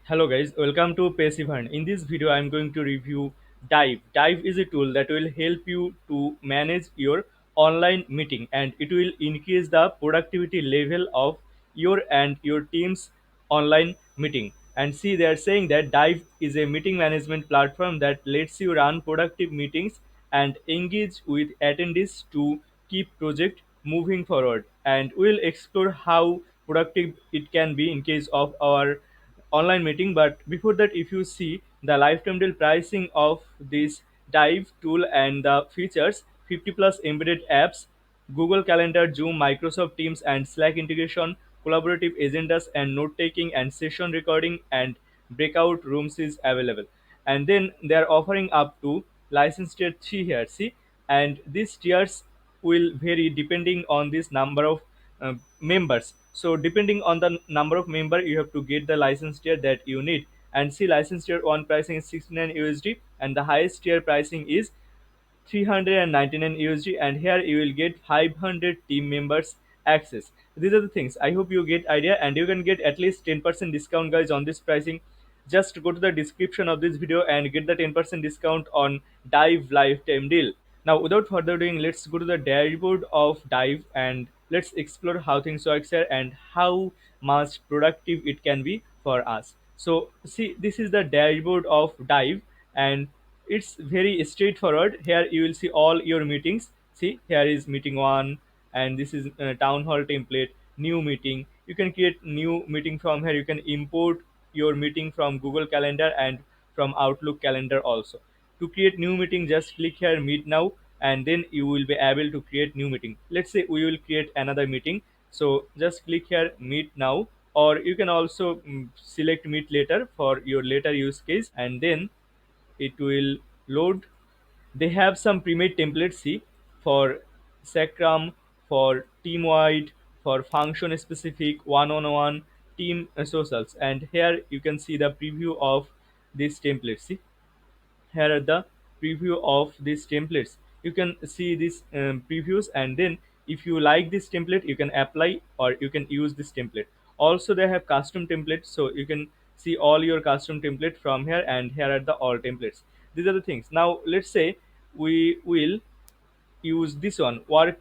Hello guys, welcome to Passivern. In this video, I'm going to review Dive. Dive is a tool that will help you to manage your online meeting and it will increase the productivity level of your and your team's online meeting. And see, they are saying that Dive is a meeting management platform that lets you run productive meetings and engage with attendees to keep project moving forward. And we'll explore how productive it can be in case of our online meeting. But before that, if you see the lifetime deal pricing of this Dive tool and the features, 50 plus embedded apps, Google Calendar, Zoom, Microsoft Teams and Slack integration, collaborative agendas and note taking and session recording and breakout rooms is available. And then they are offering up to license tier 3 here, see. And these tiers will vary depending on this number of members. So depending on the number of member, you have to get the license tier that you need. And see, license tier 1 pricing is 69 USD and the highest tier pricing is 399 USD, and here you will get 500 team members access. These are the things. I hope you get idea, and you can get at least 10% discount guys on this pricing. Just go to the description of this video and get the 10% discount on Dive lifetime deal. Now, without further doing, let's go to the dashboard of Dive and let's explore how things work here and how much productive it can be for us. So, see, this is the dashboard of Dive, and it's very straightforward. Here you will see all your meetings. See, here is meeting one, and this is town hall template, new meeting. You can create new meeting from here. You can import your meeting from Google Calendar and from Outlook Calendar also. To create new meeting, just click here meet now, and then you will be able to create new meeting. Let's say we will create another meeting, so just click here meet now, or you can also select meet later for your later use case, and then it will load. They have some pre-made templates, see, for Sacrum, for team wide, for function specific, one-on-one, team socials. And here you can see the preview of these templates. See, here are the preview of these templates. You can see these previews, and then if you like this template, you can apply or you can use this template. Also, they have custom templates, so you can see all your custom template from here, and here are the all templates. These are the things. Now let's say we will use this one, work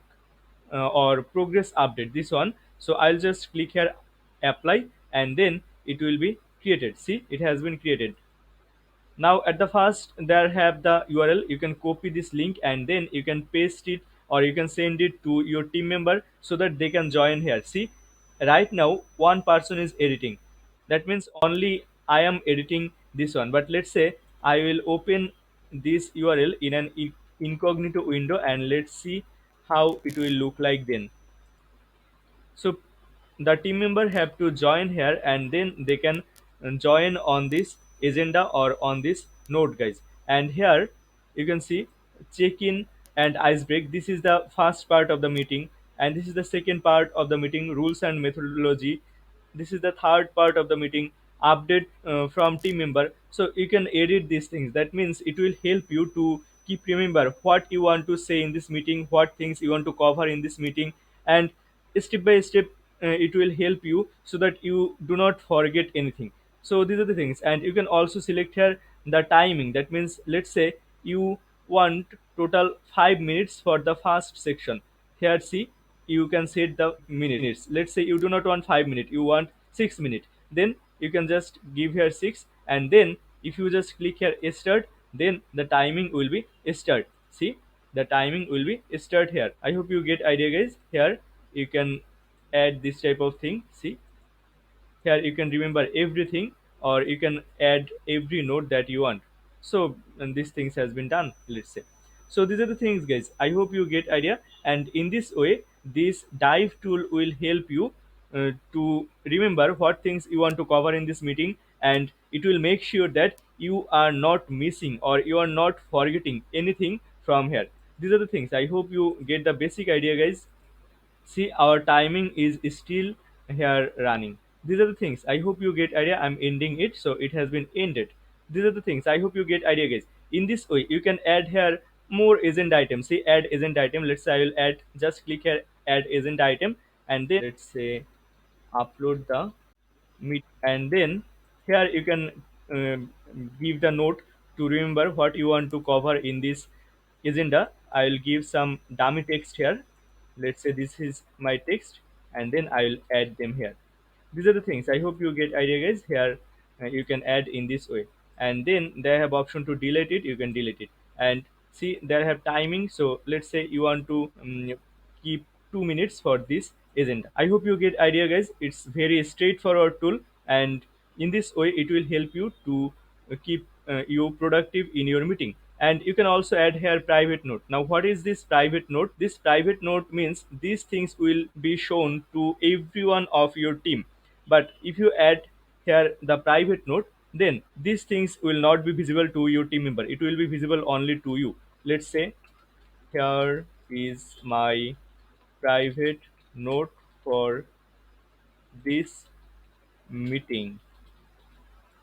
or progress update, this one. So I'll just click here apply, and then it will be created. See, it has been created. Now at the first there have the URL. You can copy this link and then you can paste it, or you can send it to your team member so that they can join here. See, right now one person is editing. That means only I am editing this one. But let's say I will open this URL in an incognito window, and let's see how it will look like then. So the team member have to join here, and then they can join on this agenda or on this node guys. And here you can see check in and ice break. This is the first part of the meeting, and this is the second part of the meeting, rules and methodology. This is the third part of the meeting, update from team member. So you can edit these things. That means it will help you to keep remember what you want to say in this meeting, what things you want to cover in this meeting, and step by step it will help you so that you do not forget anything. So these are the things. And you can also select here the timing. That means let's say you want total 5 minutes for the first section. Here see, you can set the minutes. Let's say you do not want 5 minutes, you want 6 minutes. Then you can just give here 6, and then if you just click here start, then the timing will be start. See, the timing will be start here. I hope you get idea guys. Here you can add this type of thing. See, here you can remember everything, or you can add every note that you want. So and these things has been done, let's say. So these are the things guys. I hope you get idea. And in this way, this dive tool will help you to remember what things you want to cover in this meeting, and it will make sure that you are not missing or you are not forgetting anything from here. These are the things. I hope you get the basic idea guys. See, our timing is still here running. These are the things. I hope you get idea. I'm ending it, so it has been ended. These are the things. I hope you get idea guys. In this way you can add here more agent items. See, add agent item. Let's say I will add, just click here add agent item, and then let's say upload the meet, and then Here you can um, give the note to remember what you want to cover in this agenda. I'll give some dummy text here. Let's say this is my text, and then I'll add them here. These are the things. I hope you get idea, guys. Here you can add in this way, and then they have option to delete it. You can delete it, and see they have timing. So let's say you want to keep 2 minutes for this agenda. I hope you get idea, guys. It's very straightforward tool, and in this way it will help you to keep you productive in your meeting. And you can also add here private note. Now what is this private note? This private note means these things will be shown to everyone of your team, but if you add here the private note, then these things will not be visible to your team member. It will be visible only to you. Let's say here is my private note for this meeting.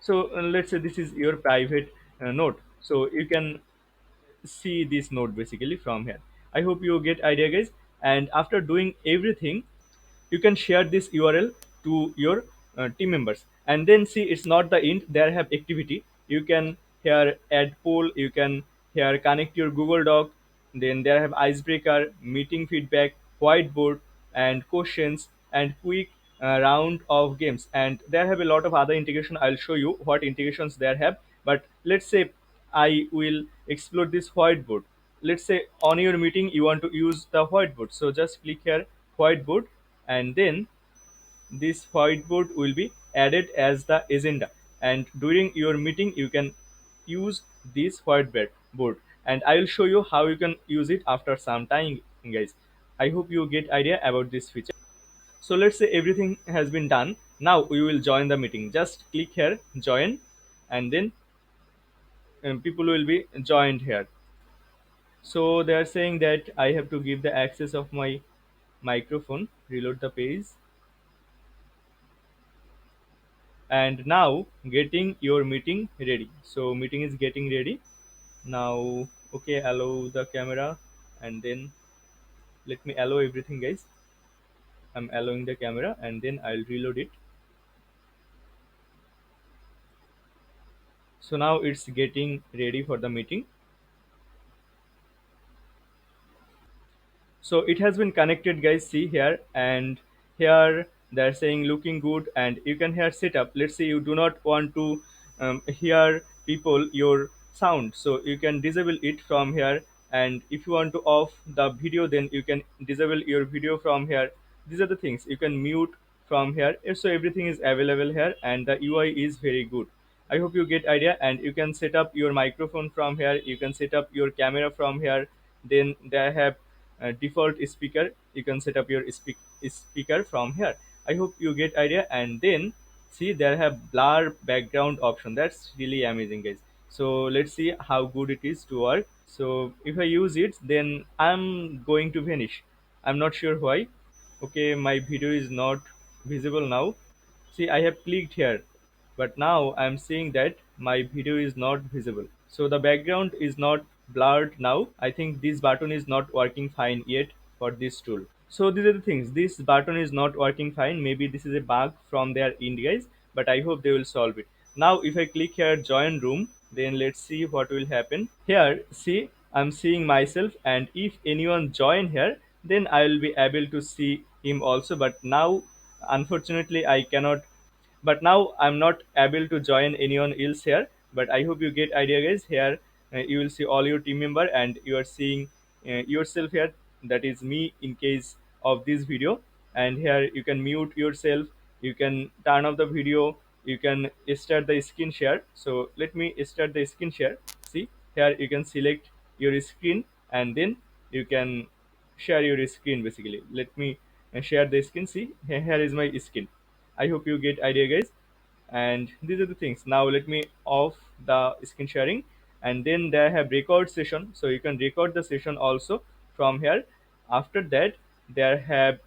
So let's say this is your private note, so you can see this note basically from here. I hope you get idea, guys. And after doing everything, you can share this URL to your team members. And then see, it's not the end. There have activity. You can here add poll. You can here connect your Google Doc. Then there have icebreaker, meeting feedback, whiteboard, and questions, and quick round of games. And there have a lot of other integration. I'll show you what integrations there have. But let's say I will explore this whiteboard. Let's say on your meeting you want to use the whiteboard. So just click here whiteboard, and then this whiteboard will be added as the agenda. And during your meeting you can use this whiteboard board, and I will show you how you can use it after some time, guys. I hope you get idea about this feature. So let's say everything has been done. Now we will join the meeting. Just click here join, and then people will be joined here. So they are saying that I have to give the access of my microphone. Reload the page. And now getting your meeting ready. So meeting is getting ready now. Okay, allow the camera, and then let me allow everything, guys. I'm allowing the camera, and then I'll reload it. So now it's getting ready for the meeting. So it has been connected, guys. See here, and here they're saying looking good, and you can hear setup. Let's say you do not want to hear people your sound, so you can disable it from here. And if you want to off the video, then you can disable your video from here. These are the things you can mute from here. So everything is available here, and the UI is very good. I hope you get idea, and you can set up your microphone from here. You can set up your camera from here. Then they have default speaker. You can set up your speaker from here. I hope you get idea. And then see there have blur background option. That's really amazing, guys. So let's see how good it is to work. So if I use it, then I'm going to vanish. I'm not sure why. Okay, my video is not visible now. See, I have clicked here, but now I'm seeing that my video is not visible. So the background is not blurred now. I think this button is not working fine yet for this tool. So these are the things. This button is not working fine. Maybe this is a bug from their end, guys, but I hope they will solve it. Now if I click here join room, then let's see what will happen. Here, see, I'm seeing myself, and if anyone join here, then I will be able to see him also. But now unfortunately I cannot. But now I'm not able to join anyone else here. But I hope you get idea, guys. Here you will see all your team member, and you are seeing yourself here. That is me in case of this video. And here you can mute yourself. You can turn off the video. You can start the screen share. So let me start the screen share. See, here you can select your screen, and then you can share your screen basically. Let me share the screen. See, here is my screen. I hope you get idea, guys. And these are the things. Now let me off the screen sharing, and then they have record session, so you can record the session also from here. After that, there have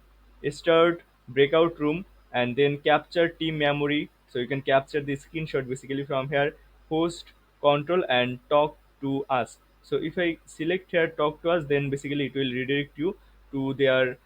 start breakout room, and then capture team memory, so you can capture the screenshot basically from here. Host control and talk to us. So if I select here talk to us, then basically it will redirect you to their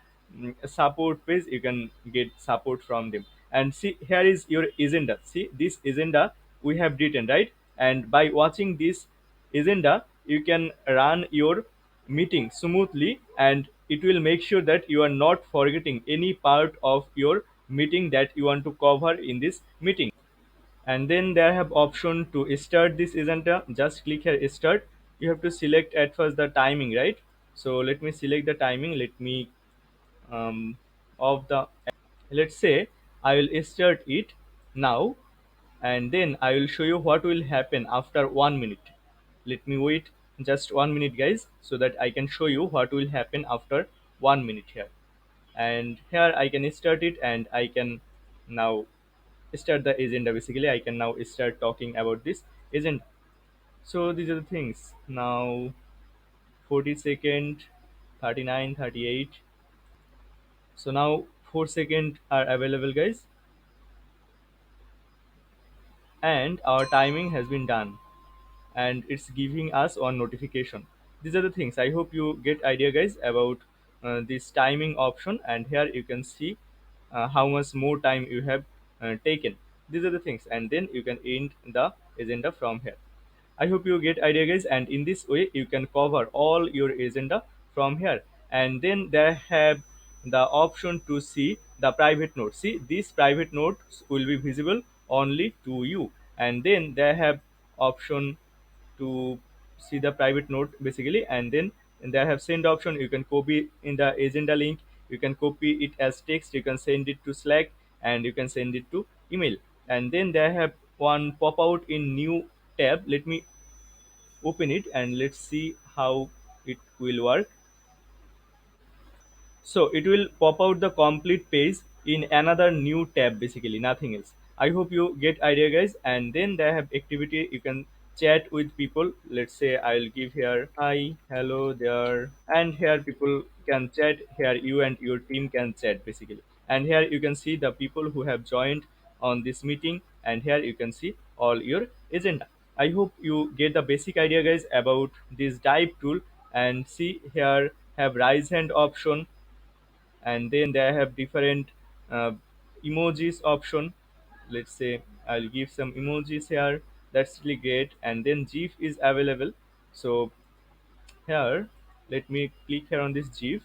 support page. You can get support from them. and see here is your agenda. See this agenda we have written, right? And by watching this agenda you can run your meeting smoothly, and it will make sure that you are not forgetting any part of your meeting that you want to cover in this meeting. And then they have option to start this agenda. Just click here start. You have to select at first the timing, right? So let me select the timing. Let me of the, let's say I will start it now, and then I will show you what will happen after 1 minute. Let me wait just 1 minute, guys, so that I can show you what will happen after 1 minute here. And here I can start it, and I can now start the agenda. Basically, I can now start talking about this agenda. So these are the things. Now 40 second, 39, 38. So now 4 second are available, guys, and our timing has been done, and it's giving us one notification. These are the things. I hope you get idea, guys, about this timing option. And here you can see how much more time you have taken. These are the things, and then you can end the agenda from here. I hope you get idea, guys, and in this way you can cover all your agenda from here. And then they have the option to see the private notes. See, these private notes will be visible only to you. And then they have option to see the private note basically. And then they have send option. You can copy in the agenda link, you can copy it as text, you can send it to Slack, and you can send it to email. And then they have one pop out in new tab. Let me open it and let's see how it will work. So it will pop out the complete page in another new tab, basically nothing else. I hope you get idea, guys. And then they have activity. You can chat with people. Let's say I'll give here hi, hello there, and here people can chat. Here you and your team can chat basically. And here you can see the people who have joined on this meeting, and here you can see all your agenda. I hope you get the basic idea, guys, about this dive tool. And see here have raise hand option, and then they have different uh, emojis option. Let's say I'll give some emojis here. That's really great. And then gif is available. So here let me click here on this gif.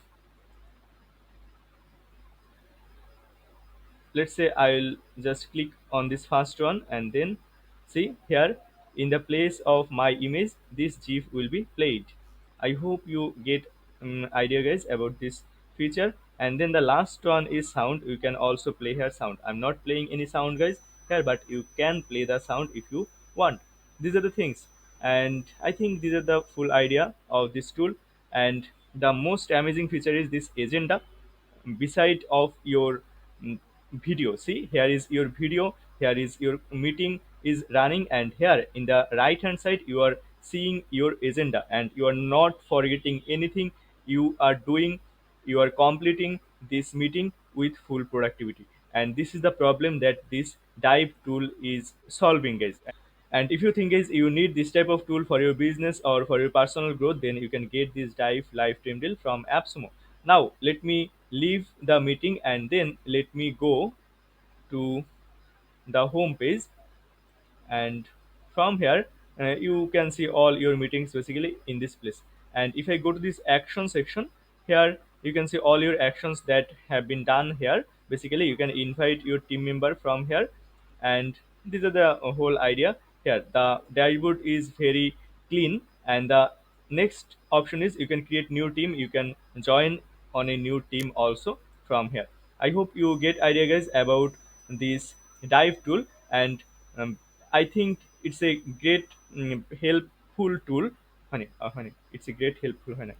Let's say I'll just click on this first one, and then see here in the place of my image this GIF will be played. I hope you get idea, guys, about this feature. And then the last one is sound. You can also play here sound. I'm not playing any sound, guys, here, but you can play the sound if you want. These are the things, and I think these are the full idea of this tool. And the most amazing feature is this agenda beside of your mm, video. See, here is your video, here is your meeting is running, and here in the right hand side you are seeing your agenda, and you are not forgetting anything you are doing. You are completing this meeting with full productivity. And this is the problem that this dive tool is solving, guys. And if you think is you need this type of tool for your business or for your personal growth, then you can get this dive lifetime deal from AppSumo. Now let me leave the meeting, and then let me go to the home page. And from here you can see all your meetings basically in this place. And if I go to this action section, here you can see all your actions that have been done here. Basically you can invite your team member from here. And these are the whole idea. Here the dashboard is very clean, and the next option is you can create new team. You can join on a new team also from here. I hope you get idea, guys, about this dive tool. And um, I think it's a great helpful tool. Honey, it's a great helpful honey.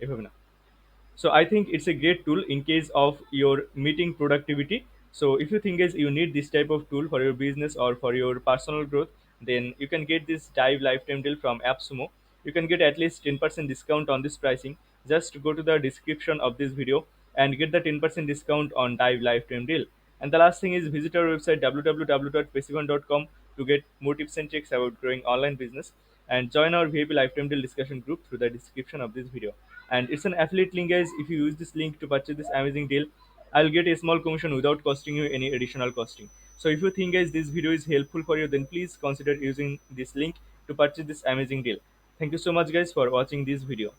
So I think it's a great tool in case of your meeting productivity. So if you think is you need this type of tool for your business or for your personal growth, then you can get this dive lifetime deal from AppSumo. You can get at least 10% discount on this pricing. Just go to the description of this video and get the 10% discount on dive lifetime deal. And the last thing is visit our website www.passivern.com to get more tips and tricks about growing online business, and join our VIP lifetime deal discussion group through the description of this video. And it's an affiliate link, guys. If you use this link to purchase this amazing deal, I'll get a small commission without costing you any additional costing. So if you think guys this video is helpful for you, then please consider using this link to purchase this amazing deal. Thank you so much guys for watching this video.